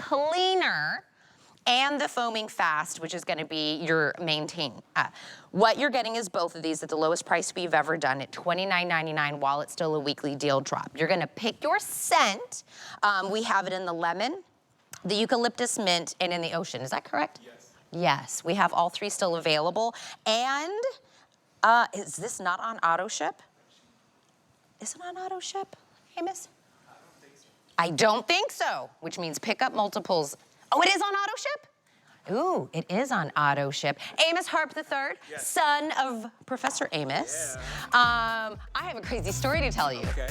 Cleaner and the Foaming Fast, which is gonna be your maintain. What you're getting is both of these at the lowest price we've ever done at $29.99 while it's still a weekly deal drop. You're gonna pick your scent. We have it in the lemon, the eucalyptus mint, and in the ocean. Is that correct? Yes. Yes, we have all three still available. And is this not on auto ship? Is it on auto ship, Amos? I don't think so, which means pick up multiples. Oh, it is on auto ship? Ooh, it is on auto ship. Amos Harp III, yes. son of Professor Amos. Yeah. I have a crazy story to tell you. Okay.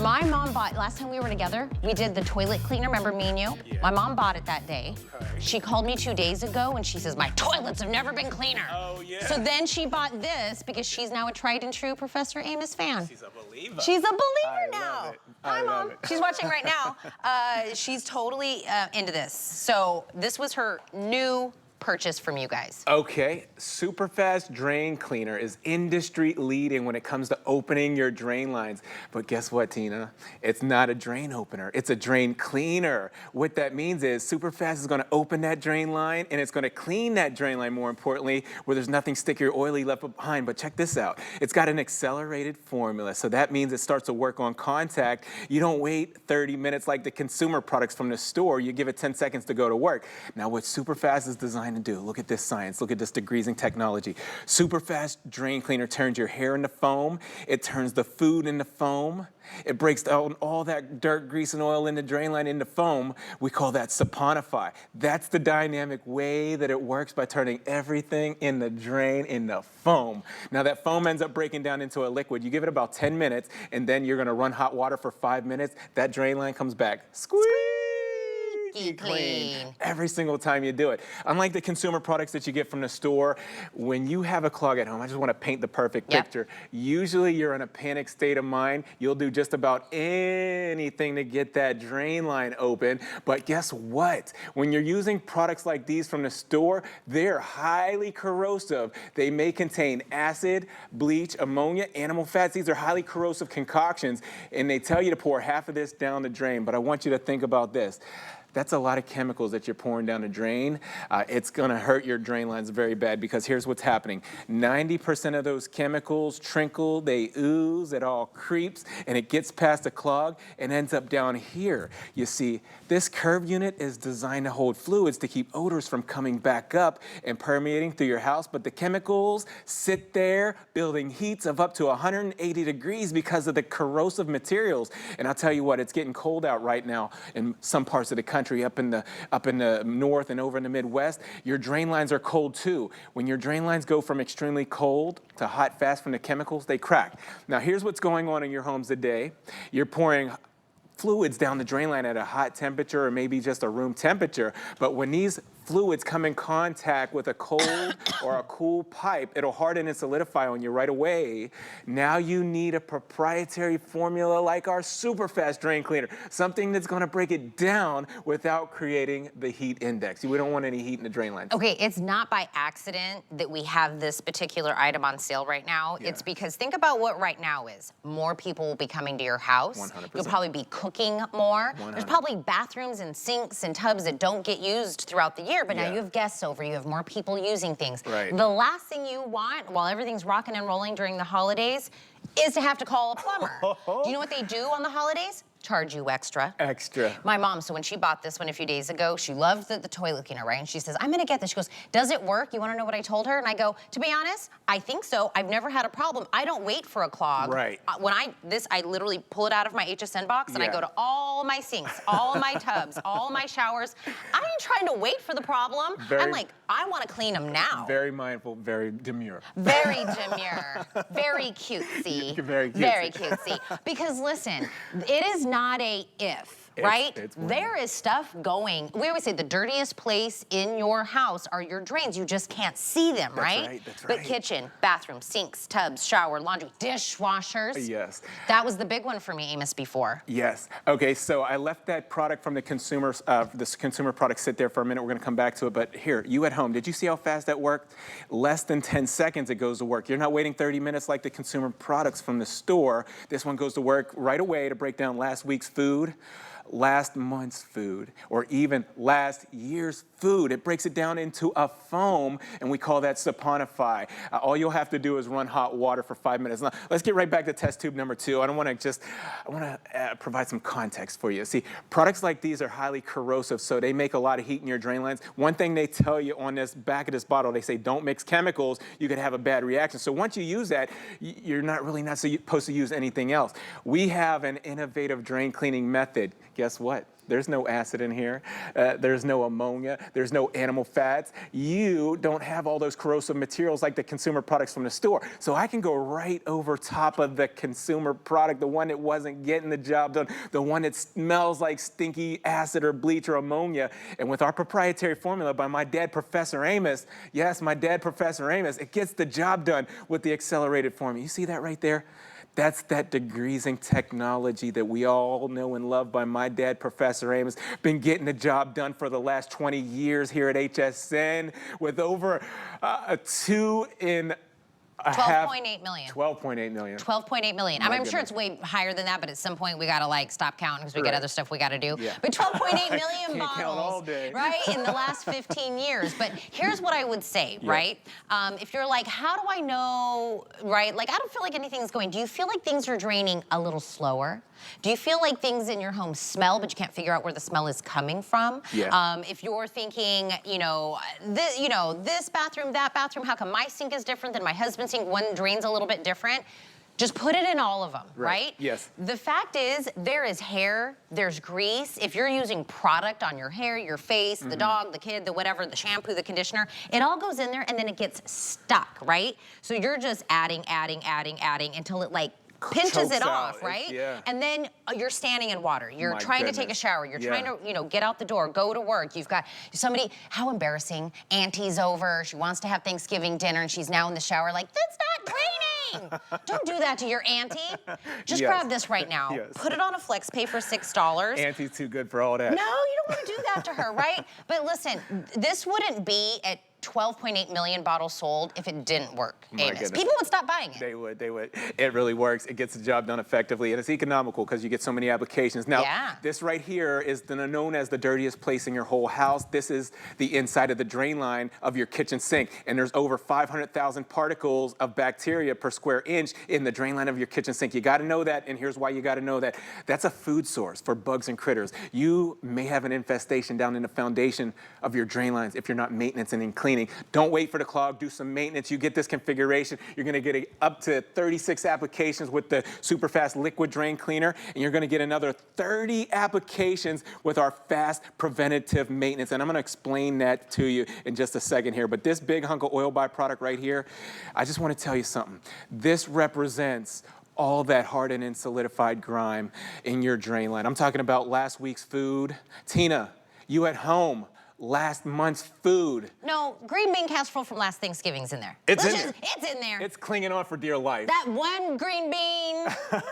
My mom bought, last time we were together, we did the toilet cleaner, remember me and you? Yeah. My mom bought it that day. Okay. She called me 2 days ago and she says, my toilets have never been cleaner. Oh, yeah. So then she bought this because she's now a tried and true Professor Amos fan. She's a believer. She's a believer I now. love it. Hi, I love Mom. it. She's watching right now. She's totally into this. So this was her new purchase from you guys. Okay, SuperFast Drain Cleaner is industry leading when it comes to opening your drain lines. But guess what, Tina? It's not a drain opener, it's a drain cleaner. What that means is SuperFast is gonna open that drain line and it's gonna clean that drain line, more importantly, where there's nothing sticky or oily left behind. But check this out. It's got an accelerated formula. So that means it starts to work on contact. You don't wait 30 minutes like the consumer products from the store. You give it 10 seconds to go to work. Now what SuperFast is designed to do, look at this science, look at this degreasing technology. SuperFast Drain Cleaner turns your hair into foam. It turns the food into foam. It breaks down all that dirt, grease, and oil in the drain line into foam. We call that saponify. That's the dynamic way that it works by turning everything in the drain into foam. Now that foam ends up breaking down into a liquid. You give it about 10 minutes, and then you're gonna run hot water for 5 minutes. That drain line comes back. Squeaky clean every single time you do it. Unlike the consumer products that you get from the store, when you have a clog at home, I just want to paint the perfect picture. Usually you're in a panic state of mind. You'll do just about anything to get that drain line open. But guess what? When you're using products like these from the store, they're highly corrosive. They may contain acid, bleach, ammonia, animal fats. These are highly corrosive concoctions, and they tell you to pour half of this down the drain. But I want you to think about this. That's a lot of chemicals that you're pouring down the drain. It's gonna hurt your drain lines very bad because here's what's happening. 90% of those chemicals trickle, they ooze, it all creeps, and it gets past the clog and ends up down here. You see, this curved unit is designed to hold fluids to keep odors from coming back up and permeating through your house, but the chemicals sit there building heats of up to 180 degrees because of the corrosive materials. And I'll tell you what, it's getting cold out right now in some parts of the country. Up in the north and over in the Midwest, your drain lines are cold too. When your drain lines go from extremely cold to hot fast from the chemicals, they crack. Now here's what's going on in your homes today. You're pouring fluids down the drain line at a hot temperature or maybe just a room temperature, but when these fluids come in contact with a cold or a cool pipe, it'll harden and solidify on you right away. Now you need a proprietary formula like our SuperFast Drain Cleaner, something that's gonna break it down without creating the heat index. We don't want any heat in the drain lines. Okay, it's not by accident that we have this particular item on sale right now. Yeah. It's because think about what right now is. More people will be coming to your house. 100%. You'll probably be cooking more. 100%. There's probably bathrooms and sinks and tubs that don't get used throughout the year, but now you have guests over, you have more people using things. Right. The last thing you want while everything's rocking and rolling during the holidays is to have to call a plumber. Do you know what they do on the holidays? Charge you extra. Extra. My mom, so when she bought this one a few days ago, she loved the toilet cleaner, right? And she says, I'm gonna get this. She goes, does it work? You wanna know what I told her? And I go, to be honest, I think so. I've never had a problem. I don't wait for a clog. Right. I literally pull it out of my HSN box and I go to all my sinks, all my tubs, all my showers. I ain't trying to wait for the problem. I'm like, I wanna clean them now. Very mindful, very demure. Very demure, very cutesy. Very cutesy. Very cutesy. Because listen, it is not a if. right? There is stuff going. We always say the dirtiest place in your house are your drains. You just can't see them, right? That's right. But kitchen, bathroom, sinks, tubs, shower, laundry, dishwashers. Yes. That was the big one for me, Amos, before. Yes. Okay, so I left that product from the this consumer product sit there for a minute. We're going to come back to it. But here, you at home, did you see how fast that worked? Less than 10 seconds it goes to work. You're not waiting 30 minutes like the consumer products from the store. This one goes to work right away to break down last week's food. last month's food or even last year's food. It breaks it down into a foam, and we call that saponify. All you'll have to do is run hot water for 5 minutes. Now, let's get right back to test tube number 2. I want to provide some context for you. See, products like these are highly corrosive, so they make a lot of heat in your drain lines. One thing they tell you on this back of this bottle, they say don't mix chemicals. You could have a bad reaction. So once you use that, you're not supposed to use anything else. We have an innovative drain cleaning method. Guess what? There's no acid in here. There's no ammonia. There's no animal fats. You don't have all those corrosive materials like the consumer products from the store. So I can go right over top of the consumer product, the one that wasn't getting the job done, the one that smells like stinky acid or bleach or ammonia. And with our proprietary formula by my dad, Professor Amos, yes, my dad, Professor Amos, it gets the job done with the accelerated formula. You see that right there? That's that degreasing technology that we all know and love by my dad, Professor Amos. Been getting the job done for the last 20 years here at HSN with over 12.8 million. 12.8 million. 12.8 million. I mean, I'm sure it's way higher than that, but at some point we gotta like stop counting because we got other stuff we gotta do. Yeah. But 12.8 million Can't bottles, count all day. right, in the last 15 years. But here's what I would say, right? If you're like, how do I know, right? Like, I don't feel like anything's going. Do you feel like things are draining a little slower? Do you feel like things in your home smell, but you can't figure out where the smell is coming from? Yeah. If you're thinking, this bathroom, that bathroom, how come my sink is different than my husband's sink? One drains a little bit different. Just put it in all of them, right? Yes. The fact is, there is hair, there's grease. If you're using product on your hair, your face, the dog, the kid, the whatever, the shampoo, the conditioner, it all goes in there and then it gets stuck, right? So you're just adding until it like pinches it off, right? And then you're standing in water. You're trying to take a shower. You're trying to, get out the door, go to work. You've got somebody, how embarrassing. Auntie's over. She wants to have Thanksgiving dinner and she's now in the shower like, that's not draining. Don't do that to your auntie. Just grab this right now. Put it on a flex, pay for $6. Auntie's too good for all that. No, you don't want to do that to her, right? But listen, this wouldn't be at 12.8 million bottles sold if it didn't work, Amos. People would stop buying it. They would. It really works. It gets the job done effectively, and it's economical because you get so many applications. Now, this right here is known as the dirtiest place in your whole house. This is the inside of the drain line of your kitchen sink, and there's over 500,000 particles of bacteria per square inch in the drain line of your kitchen sink. You got to know that, and here's why you got to know that. That's a food source for bugs and critters. You may have an infestation down in the foundation of your drain lines if you're not maintaining and cleaning. Don't wait for the clog, do some maintenance. You get this configuration, you're gonna get up to 36 applications with the SuperFast Liquid Drain Cleaner, and you're gonna get another 30 applications with our fast preventative maintenance. And I'm gonna explain that to you in just a second here. But this big hunk of oil byproduct right here, I just wanna tell you something. This represents all that hardened and solidified grime in your drain line. I'm talking about last week's food. Tina, you at home, last month's food. No, green bean casserole from last Thanksgiving's in there. It's in there. It's in there. It's clinging on for dear life. That one green bean,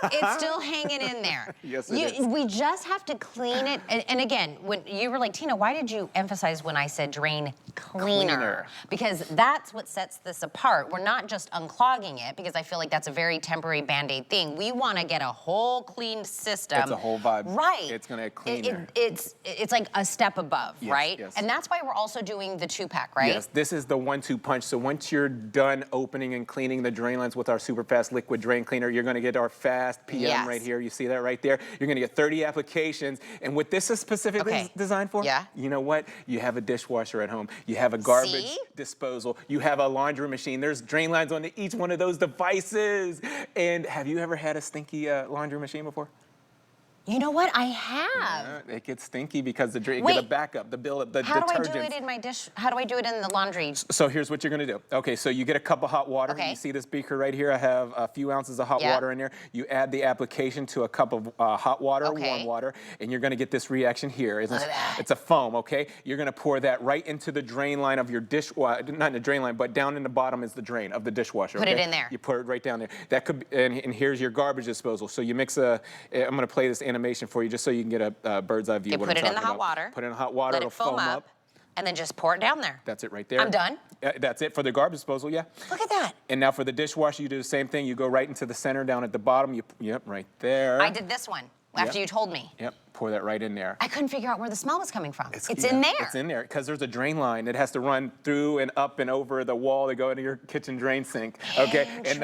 it's still hanging in there. Yes, it is. We just have to clean it. And again, when you were like, Tina, why did you emphasize when I said drain cleaner? Because that's what sets this apart. We're not just unclogging it, because I feel like that's a very temporary Band-Aid thing. We want to get a whole cleaned system. It's a whole vibe. Right. It's going to clean It's like a step above, right? Yes. And that's why we're also doing the 2-pack, right? Yes, this is the 1-2 punch. So once you're done opening and cleaning the drain lines with our SuperFast Liquid Drain Cleaner, you're going to get our Fast PM right here. You see that right there? You're going to get 30 applications. And what this is specifically designed for, you know what? You have a dishwasher at home. You have a garbage disposal. You have a laundry machine. There's drain lines on each one of those devices. And have you ever had a stinky laundry machine before? You know what? I have. Yeah, it gets stinky because you get a backup, the detergents. How do I do it in my dish? How do I do it in the laundry? So here's what you're gonna do. Okay, so you get a cup of hot water. You see this beaker right here? I have a few ounces of hot water in there. You add the application to a cup of hot water, warm water, and you're gonna get this reaction here. It's a foam, okay? You're gonna pour that right into the drain line of your dishwasher, not in the drain line, but down in the bottom is the drain of the dishwasher. Put it in there. You put it right down there. That could, and here's your garbage disposal. So you mix I'm gonna play this animation for you just so you can get a bird's eye view of what I'm talking about. Put it in the hot water. Put it in the hot water, Let it foam up. And then just pour it down there. That's it right there. I'm done. That's it for the garbage disposal, Look at that. And now for the dishwasher, you do the same thing. You go right into the center down at the bottom. Yep, right there. I did this one. after you told me. Yep, pour that right in there. I couldn't figure out where the smell was coming from. It's in there. It's in there, because there's a drain line that has to run through and up and over the wall to go into your kitchen drain sink, okay? And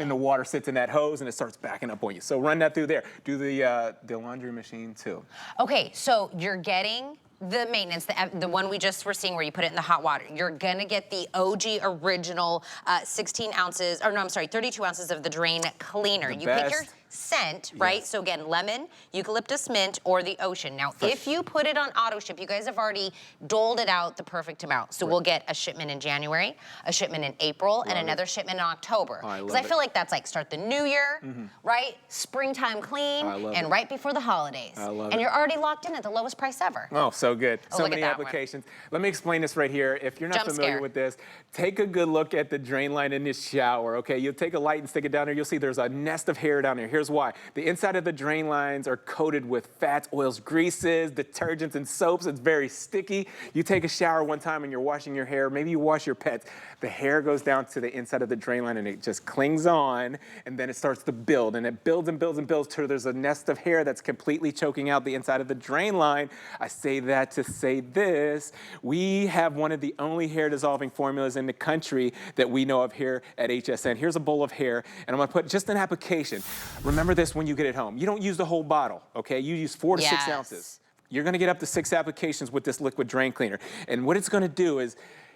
the water sits in that hose and it starts backing up on you. So run that through there. Do the laundry machine too. Okay, so you're getting the maintenance, the one we just were seeing where you put it in the hot water. You're gonna get the OG original 16 ounces, or no, I'm sorry, 32 ounces of the drain cleaner. You pick your scent, right? So again, lemon, eucalyptus mint, or the ocean. Now, if you put it on auto ship, you guys have already doled it out the perfect amount. So we'll get a shipment in January, a shipment in April, and another shipment in October. Because I feel like that's like start the new year, right? Springtime clean, and right before the holidays. And you're already locked in at the lowest price ever. Oh, so good. Oh, so many applications. Let me explain this right here. If you're not familiar with this, take a good look at the drain line in this shower, okay? You'll take a light and stick it down there. You'll see there's a nest of hair down there. Here's why. The inside of the drain lines are coated with fats, oils, greases, detergents, and soaps. It's very sticky. You take a shower one time and you're washing your hair. Maybe you wash your pets. The hair goes down to the inside of the drain line and it just clings on, and then it starts to build, and it builds and builds and builds till there's a nest of hair that's completely choking out the inside of the drain line. I say that to say this: we have one of the only hair dissolving formulas in the country that we know of here at HSN. Here's a bowl of hair, and I'm gonna put just an application. Remember this when you get it home. You don't use the whole bottle, okay? You use 4 to 6 ounces. You're gonna get up to 6 applications with this liquid drain cleaner. And what it's gonna do is,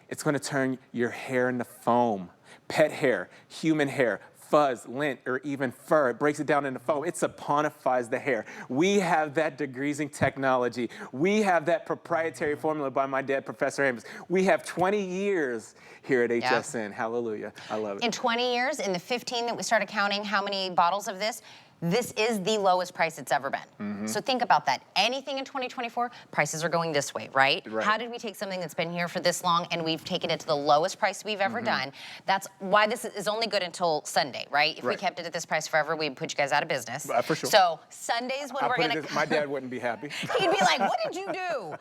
it's gonna turn your hair into foam. Pet hair, human hair, fuzz, lint, or even fur. It breaks it down into foam. It saponifies the hair. We have that degreasing technology. We have that proprietary formula by my dad, Professor Amos. We have 20 years here at HSN. Hallelujah. I love it. In 20 years, in the 15 that we started counting how many bottles of this is the lowest price it's ever been. So think about that. Anything in 2024, prices are going this way, right? How did we take something that's been here for this long and we've taken it to the lowest price we've ever done? That's why this is only good until Sunday, right? If we kept it at this price forever, we'd put you guys out of business. For sure. So Sundays when we're gonna... My dad wouldn't be happy. He'd be like, what did you do?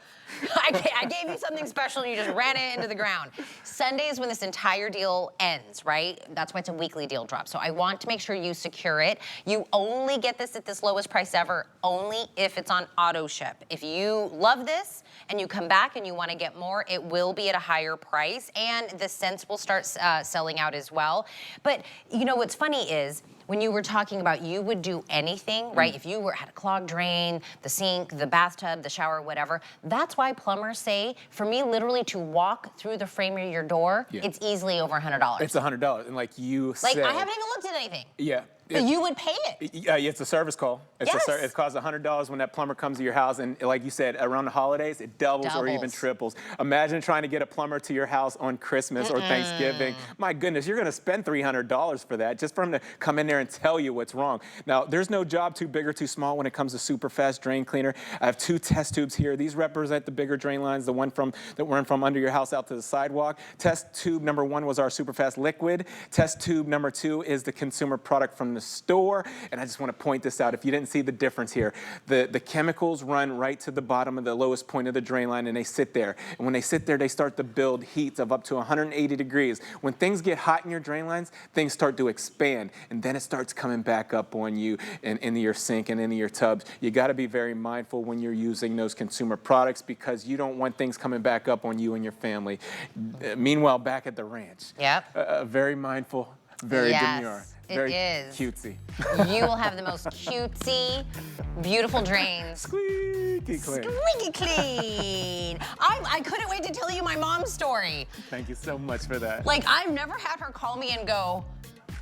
I gave you something special and you just ran it into the ground. Sundays when this entire deal ends, right? That's why it's a weekly deal drop. So I want to make sure you secure it. You only get this at this lowest price ever, only if it's on auto ship. If you love this and you come back and you want to get more, it will be at a higher price, and the scents will start selling out as well. But you know what's funny is, when you were talking about you would do anything, right? If you had a clogged drain, the sink, the bathtub, the shower, whatever, that's why plumbers say, for me, literally to walk through the frame of your door, it's easily over $100. It's $100, and like you said... I haven't even looked at anything. Yeah. You would pay it. It's a service call. It costs $100 when that plumber comes to your house, and like you said, around the holidays, it doubles or even triples. Imagine trying to get a plumber to your house on Christmas or Thanksgiving. My goodness, you're gonna spend $300 for that, just for him to come in there and tell you what's wrong. Now, there's no job too big or too small when it comes to SuperFast Drain Cleaner. I have 2 test tubes here. These represent the bigger drain lines, the one that run from under your house out to the sidewalk. Test tube number 1 was our SuperFast Liquid. Test tube number 2 is the consumer product from the store. And I just want to point this out. If you didn't see the difference here, the chemicals run right to the bottom of the lowest point of the drain line, and they sit there. And when they sit there, they start to build heats of up to 180 degrees. When things get hot in your drain lines, things start to expand, and then it starts coming back up on you and into your sink and into your tubs. You got to be very mindful when you're using those consumer products, because you don't want things coming back up on you and your family. Meanwhile, back at the ranch, very mindful, very demure. Very cutesy. You will have the most cutesy, beautiful drains. Squeaky clean. Squeaky clean. I couldn't wait to tell you my mom's story. Thank you so much for that. Like, I've never had her call me and go,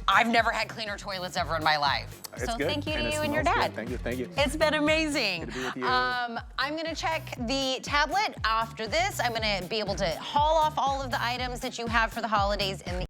I've never had cleaner toilets ever in my life. It's so good. Thank you to and you and your dad. Good. Thank you. It's been amazing. Good to be with you. I'm gonna check the tablet after this. I'm gonna be able to haul off all of the items that you have for the holidays in the